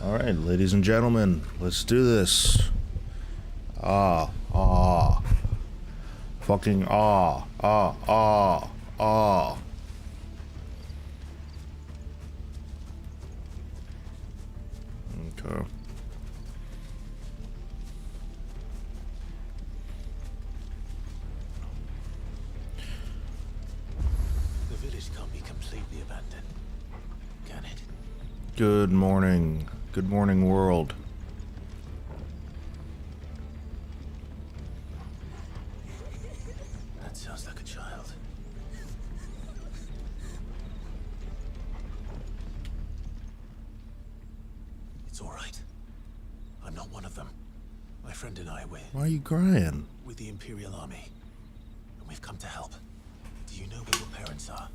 Alright, ladies and gentlemen, let's do this. Fucking Okay. The village can't be completely abandoned, can it? Good morning. Good morning, world. That sounds like a child. It's all right. I'm not one of them. My friend and I, Why are you crying? with the Imperial Army, and we've come to help. Do you know where your parents are?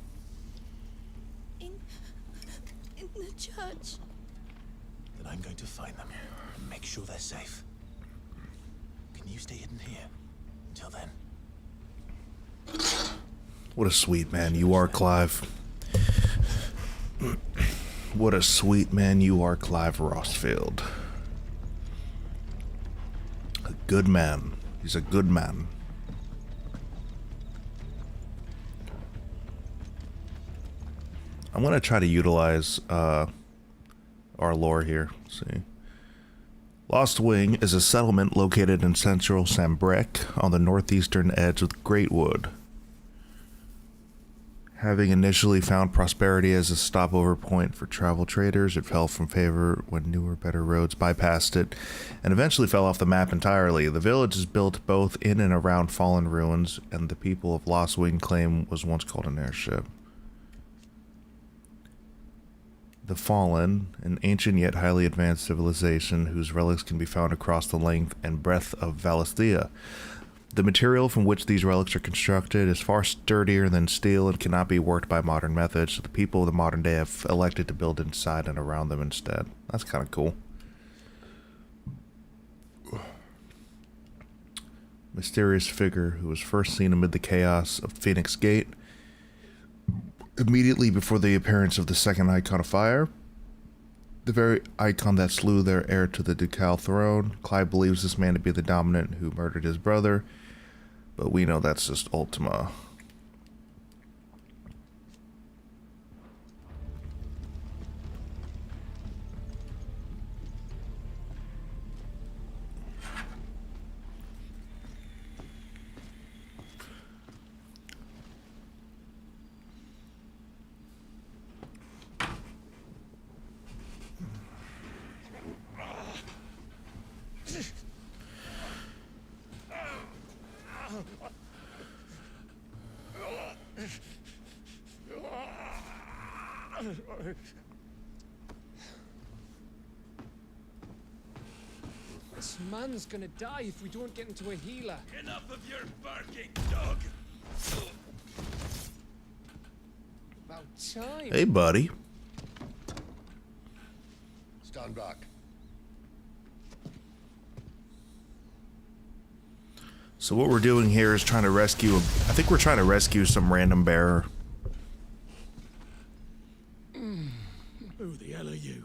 In the church. Then I'm going to find them and make sure they're safe. Can you stay hidden here until then? What a sweet man you are, Clive. What a sweet man you are, Clive Rosefield. A good man. He's a good man. I'm gonna try to utilize our lore here. Let's see. Lostwing is a settlement located in central Sambrek on the northeastern edge of Greatwood. Having initially found prosperity as a stopover point for travel traders, it fell from favor when newer, better roads bypassed it, and eventually fell off the map entirely. The village is built both in and around fallen ruins, and the people of Lostwing claim was once called an airship. The Fallen, an ancient yet highly advanced civilization whose relics can be found across the length and breadth of Valisthea. The material from which these relics are constructed is far sturdier than steel and cannot be worked by modern methods, so the people of the modern day have elected to build inside and around them instead. That's kind of cool. Mysterious figure who was first seen amid the chaos of Phoenix Gate, immediately before the appearance of the second icon of fire. The very icon that slew their heir to the ducal throne. Clive believes this man to be the dominant who murdered his brother, but we know that's just Ultima. This man's gonna die if we don't get into a healer. Enough of your barking, dog. About time. Hey, buddy. Stand back. So what we're doing here is trying to rescue, I think we're trying to rescue some random bearer. Who the hell are you?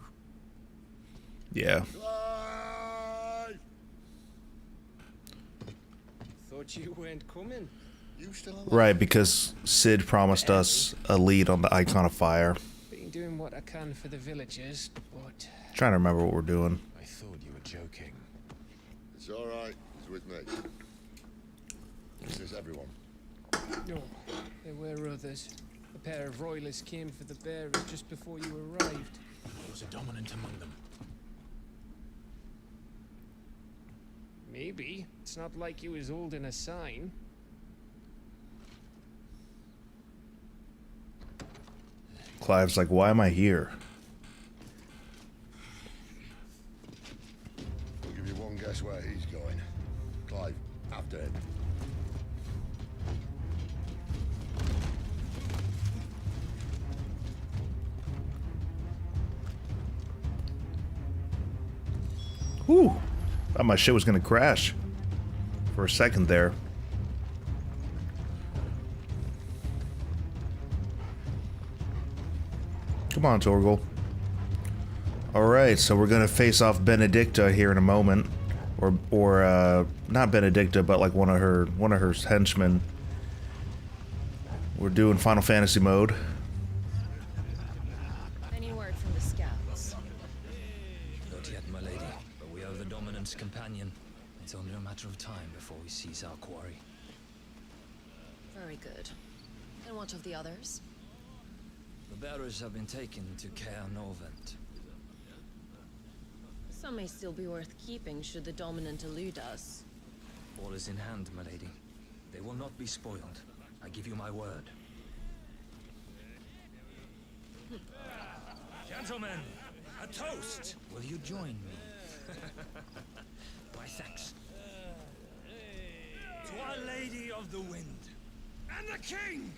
Yeah. Thought you weren't coming. You still alive? Right, because Sid promised us a lead on the Icon of Fire. Been doing what I can for the villagers, but Trying to remember what we're doing. I thought you were joking. It's all right. He's with me. This is everyone. no, there were others. A pair of royalists came for the bearer just before you arrived. There was a dominant among them. Maybe. It's not like he was holding a sign. Clive's like, why am I here? I'll give you one guess where he's going. Clive, after him. Whew. Thought my shit was gonna crash for a second there. Come on, Torgal. Alright, so we're gonna face off Benedicta here in a moment. Or not Benedicta, but like one of her henchmen. We're doing Final Fantasy mode. Any word from the scouts? Not yet, my lady, but we are the Dominant's companion. It's only a matter of time before we seize our quarry. Very good. And what of the others? The bearers have been taken to Caer Norvent. Some may still be worth keeping should the Dominant elude us. All is in hand, my lady. They will not be spoiled. I give you my word. Gentlemen, a toast! Will you join me? My thanks. To Our Lady of the Wind and the King!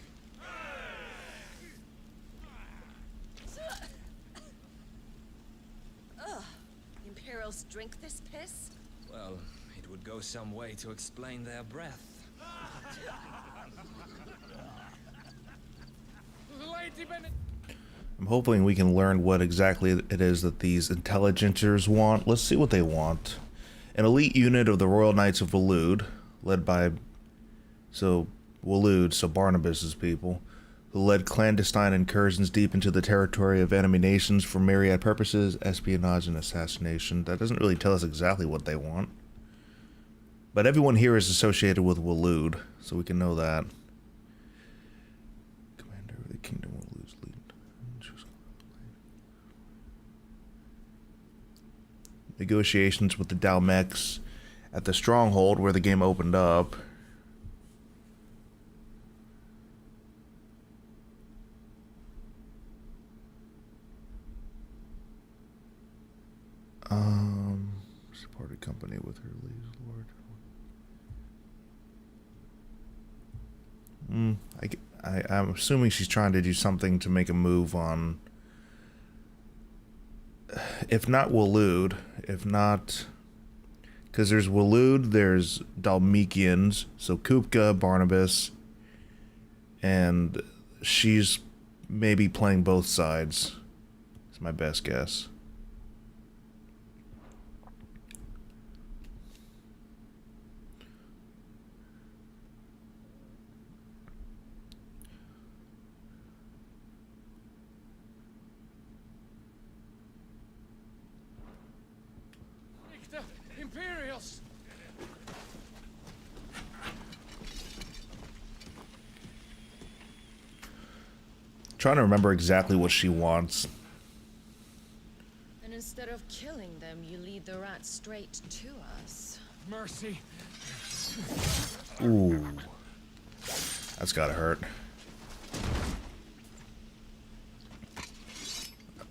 Imperials drink this piss? Well, it would go some way to explain their breath. Lady Bennett. I'm hoping we can learn what exactly it is that these intelligencers want. Let's see what they want. An elite unit of the Royal Knights of Waloed, led by Barnabas's people, who led clandestine incursions deep into the territory of enemy nations for myriad purposes, espionage and assassination. That doesn't really tell us exactly what they want. But everyone here is associated with Waloed, so we can know that. Commander of the Kingdom Waloed's lead. Negotiations with the Dalmex at the stronghold where the game opened up. Supported company with her liege lord. I'm assuming she's trying to do something to make a move on, if not Waloed, if not, because there's Waloed, there's Dalmekians, so Kupka, Barnabas, and she's maybe playing both sides. It's my best guess. Imperials! Trying to remember exactly what she wants. And instead of killing them, you lead the rats straight to us. Mercy. Ooh. That's gotta hurt.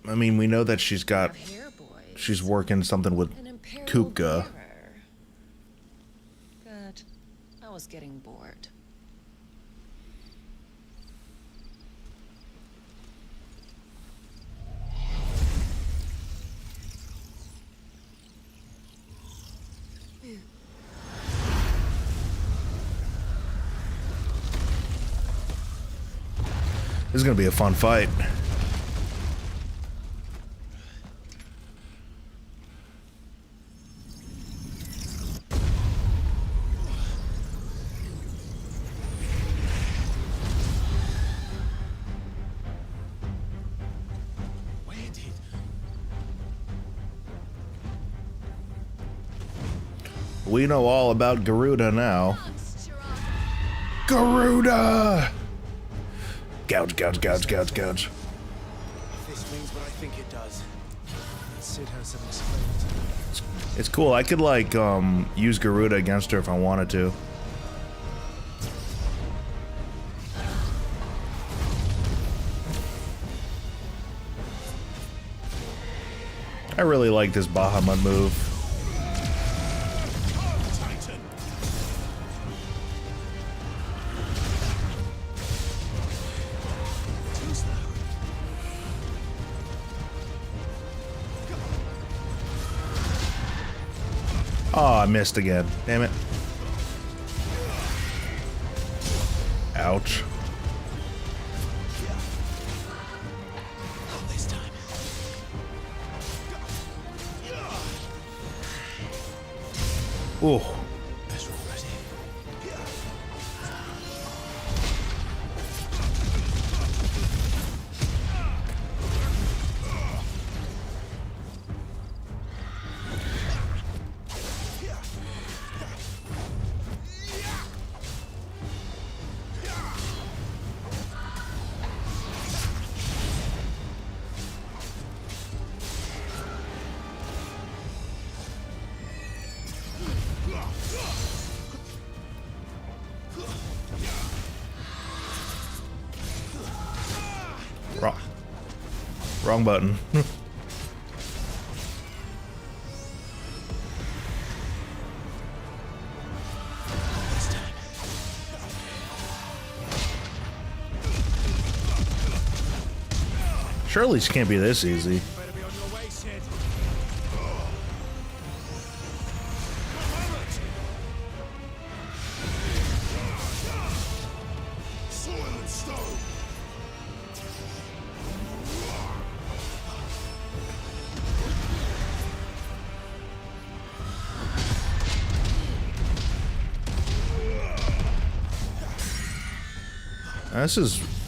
I mean, we know that she's got... Here, boys. She's working something with An Imperial Kupka. bearer. Good. I was getting bored. This is gonna be a fun fight. We know all about Garuda now. Garuda! Gouge, gouge, gouge, gouge, gouge. This means what I think it does. Sid has some explained. It's cool. I could like use Garuda against her if I wanted to. I really like this Bahamut move. Oh, I missed again. Damn it. Ouch. This time. Oh. Better already. Wrong button. Surely this can't be this easy. Better be on your way, Sid. Soil and stone.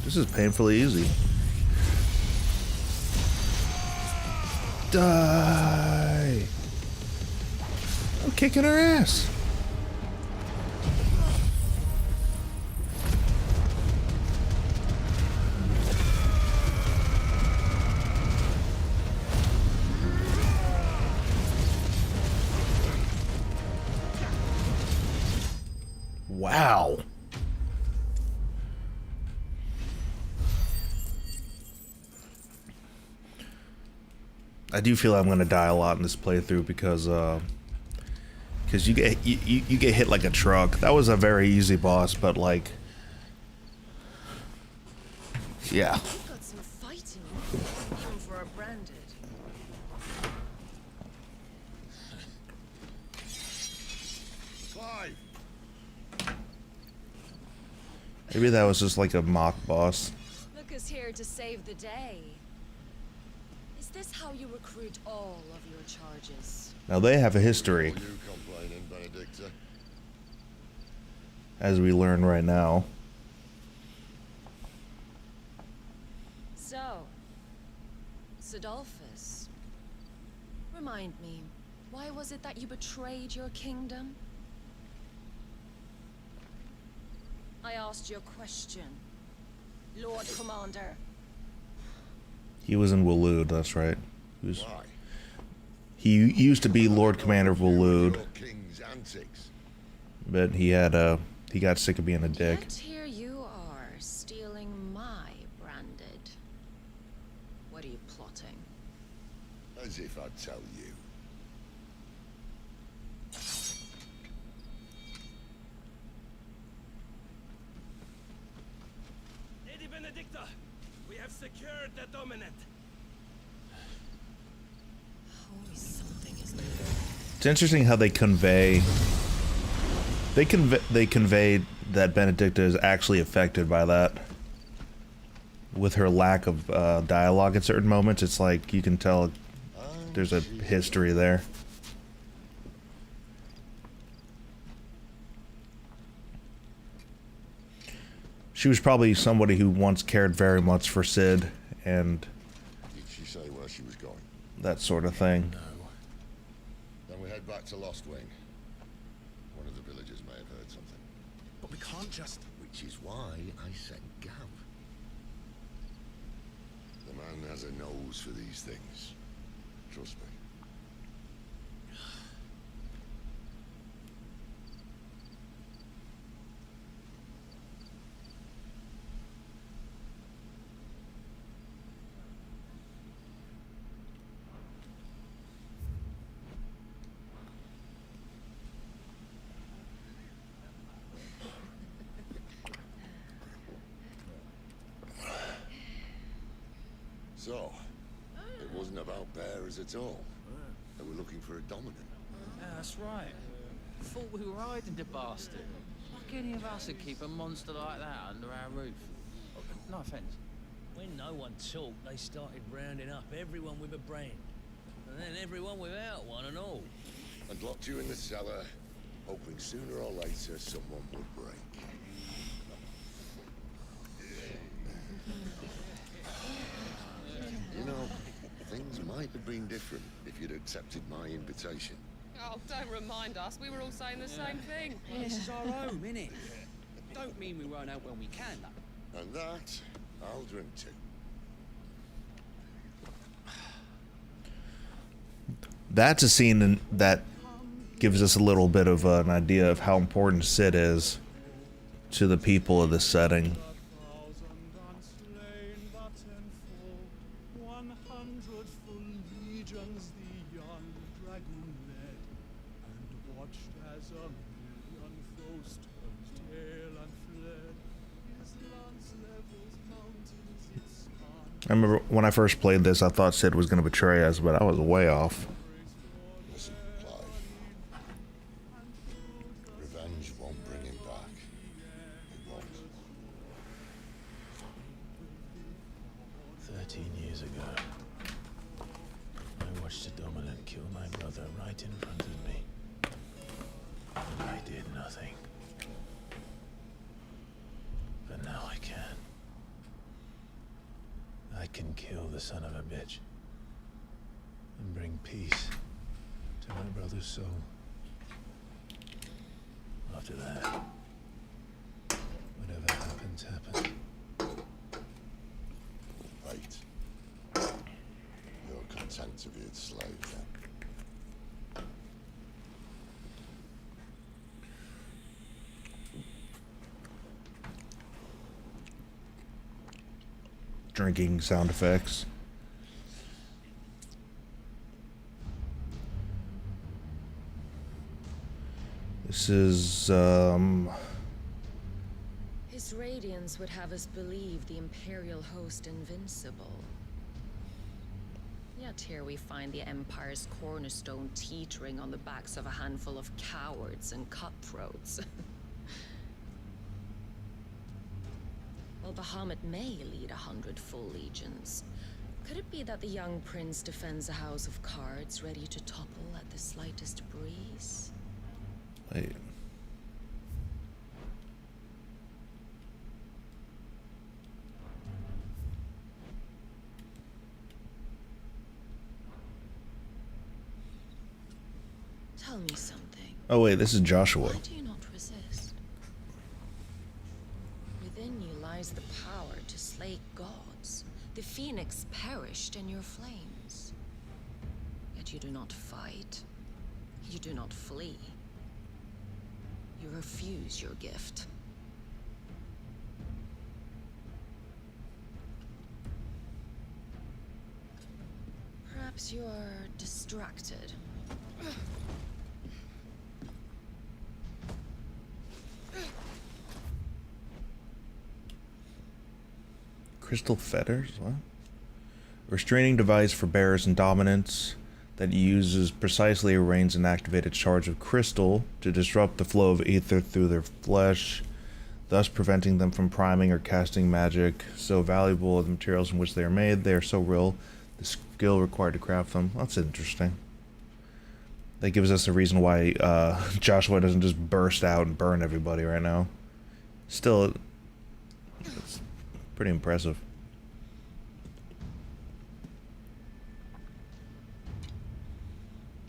This is painfully easy. Die! I'm kicking her ass. Wow. I do feel I'm gonna die a lot in this playthrough because you get you get hit like a truck. That was a very easy boss, but like, yeah. You've got some fighting, even for a branded. Clive! Maybe that was just like a mock boss. Look who's here to save the day. Is this how you recruit all of your charges? Now they have a history, Are you complaining, Benedicta? as we learn right now. So, Sidolphus, remind me, why was it that you betrayed your kingdom? I asked you a question, Lord Commander. He was in Waloed, that's right. Why? He used to be Lord Commander of Waloed, Your king's antics. but he got sick of being a dick. Yet here you are, stealing my branded. What are you plotting? As if I'd tell you. Lady Benedicta, we have secured the dominant. Always something, isn't it? It's interesting how they convey that Benedicta is actually affected by that. With her lack of dialogue at certain moments, it's like you can tell there's a history there. She was probably somebody who once cared very much for Sid and Did she say where she was going? that sort of thing. No. Then we head back to Lostwing. One of the villagers may have heard something. But we can't just... Which is why I sent Gav. The man has a nose for these things. Trust me. So, it wasn't about bearers at all. They were looking for a dominant. Yeah, that's right. Thought we were hiding the bastard. Like any of us would keep a monster like that under our roof. No offense. When no one talked, they started rounding up everyone with a brain. And then everyone without one and all. And locked you in the cellar, hoping sooner or later someone would break. You know, things might have been different if you'd accepted my invitation. Oh, don't remind us. We were all saying the same thing. Well, this is our home, innit? Don't mean we won't out when we can, though. And that, I'll drink to. That's a scene that gives us a little bit of an idea of how important Sid is to the people of this setting. I remember when I first played this, I thought Sid was going to betray us, but I was way off. Listen, Clive. Revenge won't bring him back. It won't. 13 years ago, I watched a dominant kill my brother right in front of me. And I did nothing. But now I can. I can kill the son of a bitch and bring peace to my brother's soul. After that, whatever happens, happens. Right. You're content to be its slave, then? Drinking sound effects. This is, His radiance would have us believe the Imperial host invincible. Yet here we find the Empire's cornerstone teetering on the backs of a handful of cowards and cutthroats. While Bahamut may lead 100 full legions, could it be that the young prince defends a house of cards ready to topple at the slightest breeze? wait. Tell me something. Oh wait, this is Joshua. Why do you not resist? Within you lies the power to slay gods. The phoenix perished in your flames. Yet you do not fight. You do not flee. You refuse your gift. Perhaps you are distracted. Crystal fetters? What? Restraining device for bearers and dominants that uses precisely arranged and activated charge of crystal to disrupt the flow of ether through their flesh, thus preventing them from priming or casting magic. So valuable are the materials in which they are made. They are so real. The skill required to craft them. That's interesting. That gives us a reason why Joshua doesn't just burst out and burn everybody right now. Still, it's pretty impressive.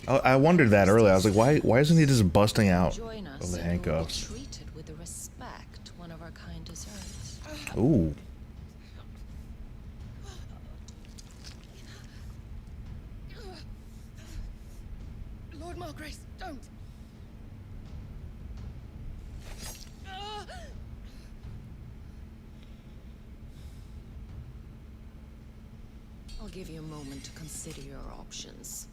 I wondered that earlier. I was like, why isn't he just busting out of the handcuffs? Treated with the respect one of our kind deserves. Ooh. Lord Margrace, don't! I'll give you a moment to consider your options.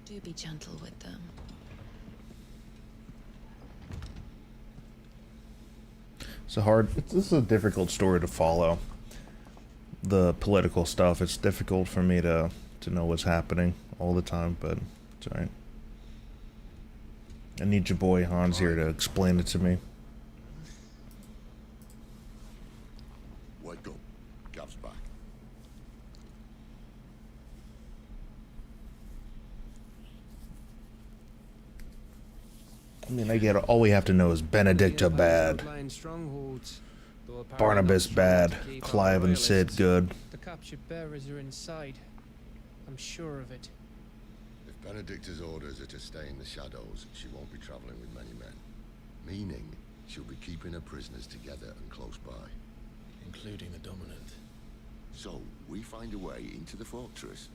Do be gentle with them. This is a difficult story to follow. The political stuff, it's difficult for me to know what's happening all the time, but it's alright. I need your boy Hans here to explain it to me. Wake up. Gav's back. I mean, I get it. All we have to know is Benedicta bad, Barnabas bad, Clive and Sid good. The captured bearers are inside. I'm sure of it. If Benedicta's orders are to stay in the shadows, she won't be traveling with many men. Meaning, she'll be keeping her prisoners together and close by. Including the Dominant. So, we find a way into the fortress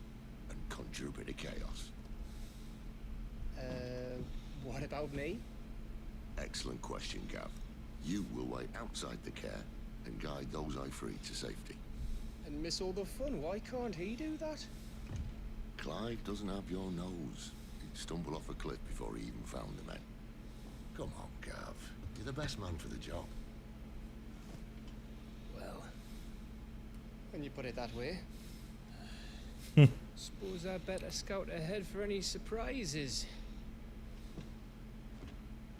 and conjure a bit of chaos. What about me? Excellent question, Gav. You will wait outside the care and guide those I free to safety. And miss all the fun. Why can't he do that? Clive doesn't have your nose. He'd stumble off a cliff before he even found the men. Come on, Gav. You're the best man for the job. Well, when you put it that way. Suppose I better scout ahead for any surprises.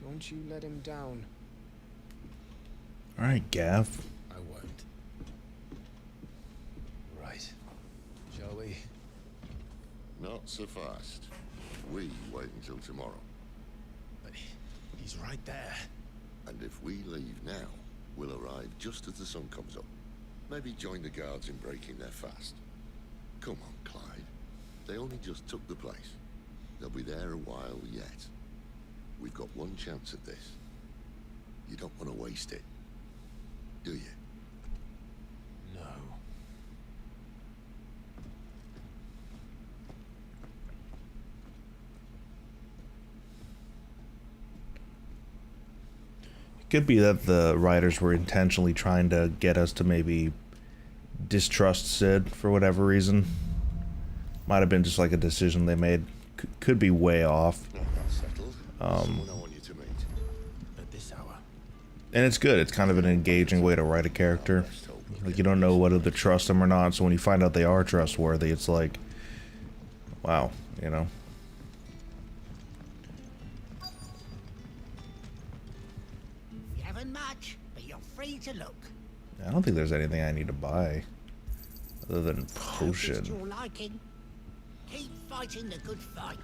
Don't you let him down. Alright, Gav. I won't. Right. Shall we? Not so fast. We wait until tomorrow. But he's right there. And if we leave now, we'll arrive just as the sun comes up. Maybe join the guards in breaking their fast. Come on, Clyde. They only just took the place. They'll be there a while yet. We've got one chance at this. You don't want to waste it, do you? No. It could be that the writers were intentionally trying to get us to maybe distrust Sid for whatever reason. Might have been just like a decision they made. Could be way off. No, that's settled. Someone I want you to meet. At this hour. And it's good. It's kind of an engaging way to write a character. Like, you don't know whether to trust them or not, so when you find out they are trustworthy, it's like, wow, you know? You haven't much, but you're free to look. I don't think there's anything I need to buy. Other than Hope it's potion. your liking. Keep fighting the good fight.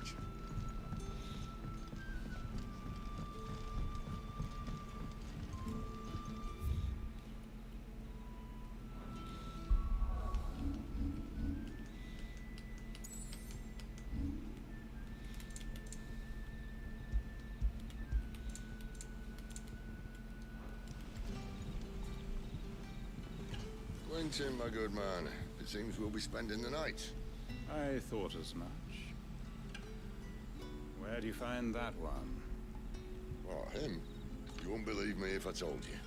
Quentin, my good man. It seems we'll be spending the night. I thought as much. Where do you find that one? Oh, him? You wouldn't believe me if I told you.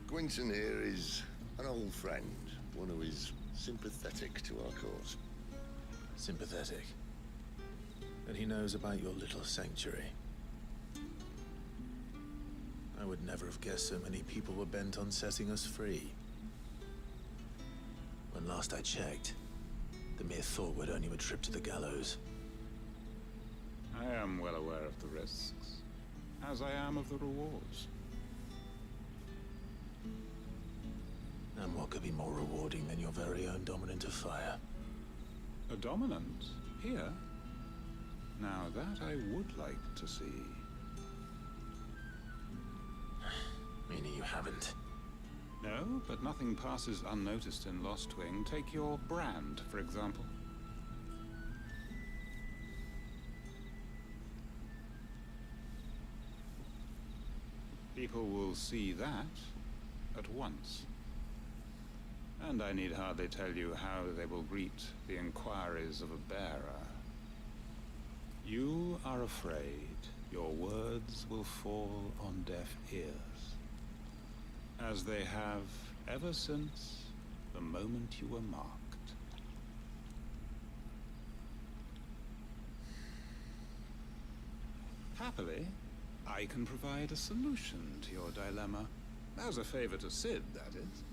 Quentin here is an old friend, one who is sympathetic to our cause. Sympathetic. And he knows about your little sanctuary. I would never have guessed so many people were bent on setting us free. When last I checked, the mere thought would earn you a trip to the gallows. I am well aware of the risks, as I am of the rewards. And what could be more rewarding than your very own dominant of fire? A dominant? Here? Now that I would like to see. Meaning you haven't? No, but nothing passes unnoticed in Lostwing. Take your brand, for example. People will see that at once. And I need hardly tell you how they will greet the inquiries of a bearer. You are afraid your words will fall on deaf ears, as they have ever since the moment you were marked. Happily, I can provide a solution to your dilemma. As a favor to Sid, that is.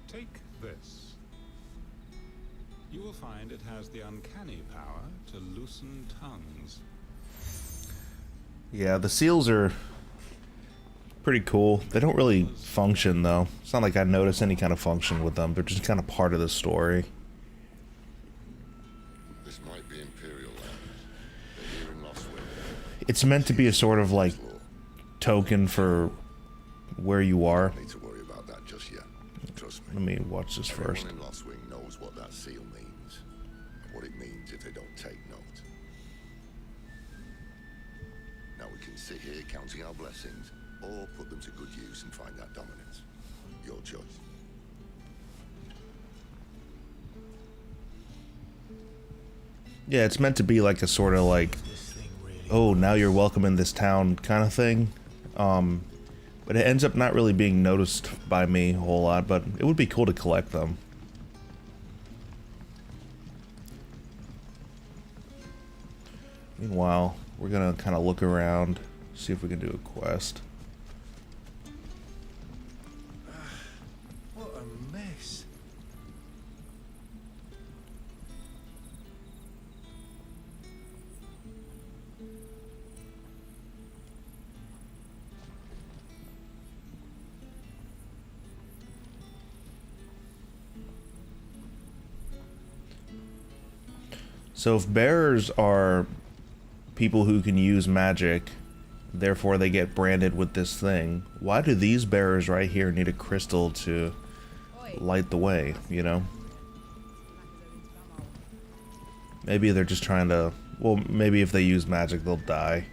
Take this. You will find it has the uncanny power to loosen tongues. Yeah, the seals are pretty cool. They don't really function, though. It's not like I notice any kind of function with them. They're just kind of part of the story. It's meant to be a sort of like token for where you are. Don't need to worry about that just yet. Trust me. Let me watch this first. Everyone in Lostwing knows what that seal means, and what it means if they don't take note. Now we can sit here counting our blessings, or put them to good use and find that dominance. Your choice. Yeah, it's meant to be like a sort of like, oh, now you're welcome in this town kind of thing. But it ends up not really being noticed by me a whole lot, but it would be cool to collect them. Meanwhile, we're gonna kind of look around, see if we can do a quest. What a mess. So if bearers are people who can use magic, therefore they get branded with this thing, why do these bearers right here need a crystal to light the way, you know? Maybe they're just trying to, well, maybe if they use magic they'll die.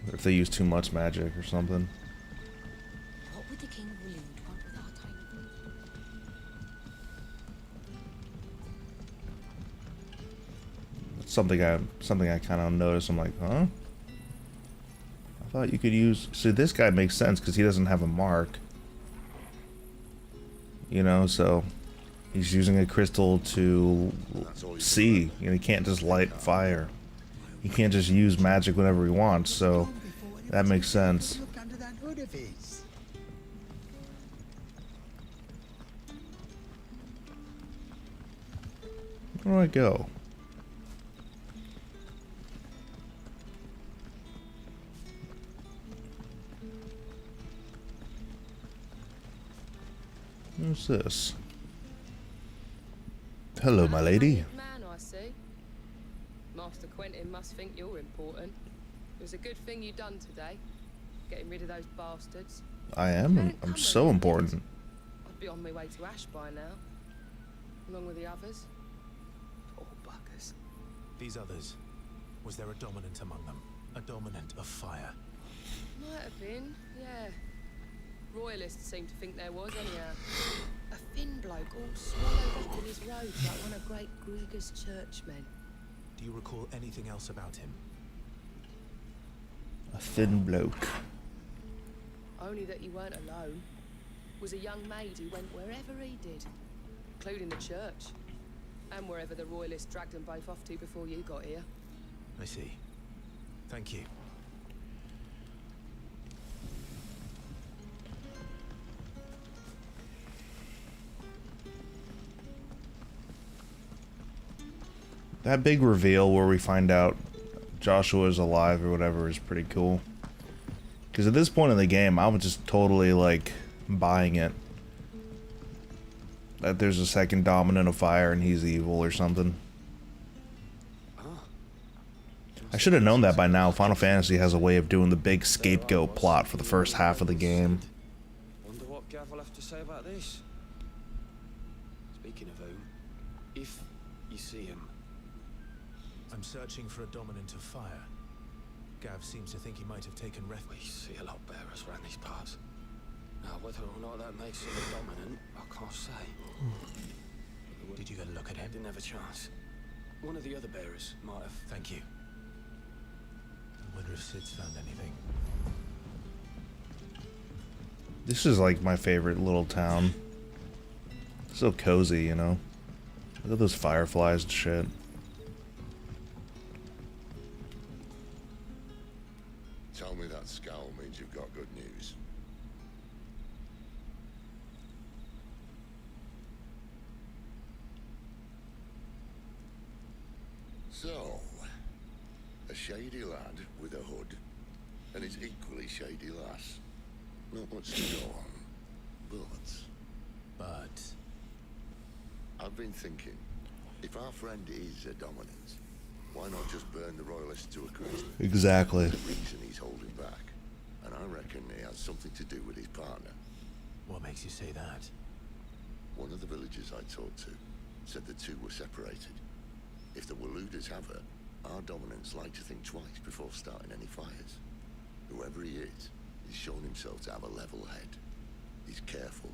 Or if they use too much magic or something. What would the King William want with our tiny group? Something I kind of noticed. I'm like, huh? I thought you could use. See, this guy makes sense because he doesn't have a mark. You know, so he's using a crystal to see. You know, he can't just light fire. He can't just use magic whenever he wants. So that makes sense. Look under that hood of his. Where do I go? Who's this? Hello, my lady. Man, I see. Master Quentin must think you're important. It was a good thing you done today, getting rid of those bastards. I am. I'm so important. I'd be on my way to Ash by now, along with the others. Poor buggers. These others, was there a dominant among them? A dominant of fire? Might have been, yeah. Royalists seem to think there was, anyhow. A thin bloke all swallowed up in his robes like one of Great Grieger's churchmen. Do you recall anything else about him? A thin bloke. Only that he weren't alone. Was a young maid who went wherever he did, including the church, and wherever the Royalists dragged them both off to before you got here. I see. Thank you. That big reveal where we find out Joshua is alive or whatever is pretty cool. Because at this point in the game, I was just totally, like, buying it. That there's a second dominant of fire and he's evil or something. I should have known that by now. Final Fantasy has a way of doing the big scapegoat plot for the first half of the game. Wonder what Gav will have to say about this. Speaking of whom, if you see him, I'm searching for a dominant of fire. Gav seems to think he might have taken refuge. we see a lot bearers around these parts. Now, whether or not that makes him a dominant, I can't say. Did you get a look at him? Didn't have a chance. One of the other bearers might have. Thank you. I wonder if Sid's found anything. This is like my favorite little town. So cozy, you know. Look at those fireflies and shit. Tell me that scowl means you've got good news. So, a shady lad with a hood, and his equally shady lass. Not much to go on, but I've been thinking, if our friend is a dominant, Why not just burn the royalists to a crisp? Exactly. There's a reason he's holding back. And I reckon it has something to do with his partner. What makes you say that? One of the villagers I talked to said the two were separated. If the Waluders have her, our dominants like to think twice before starting any fires. Whoever he is, he's shown himself to have a level head. He's careful,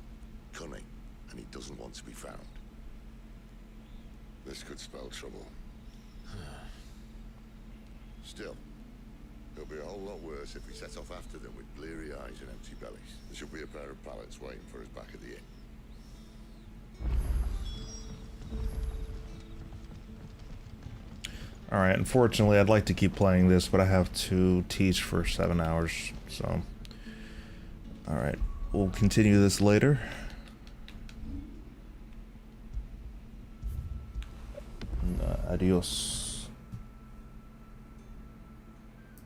cunning, and he doesn't want to be found. This could spell trouble. Still, it'll be a whole lot worse if we set off after them with bleary eyes and empty bellies. There should be a pair of pallets waiting for us back at the inn. Alright, unfortunately I'd like to keep playing this, but I have to teach for 7 hours, so... Alright, we'll continue this later. Adios.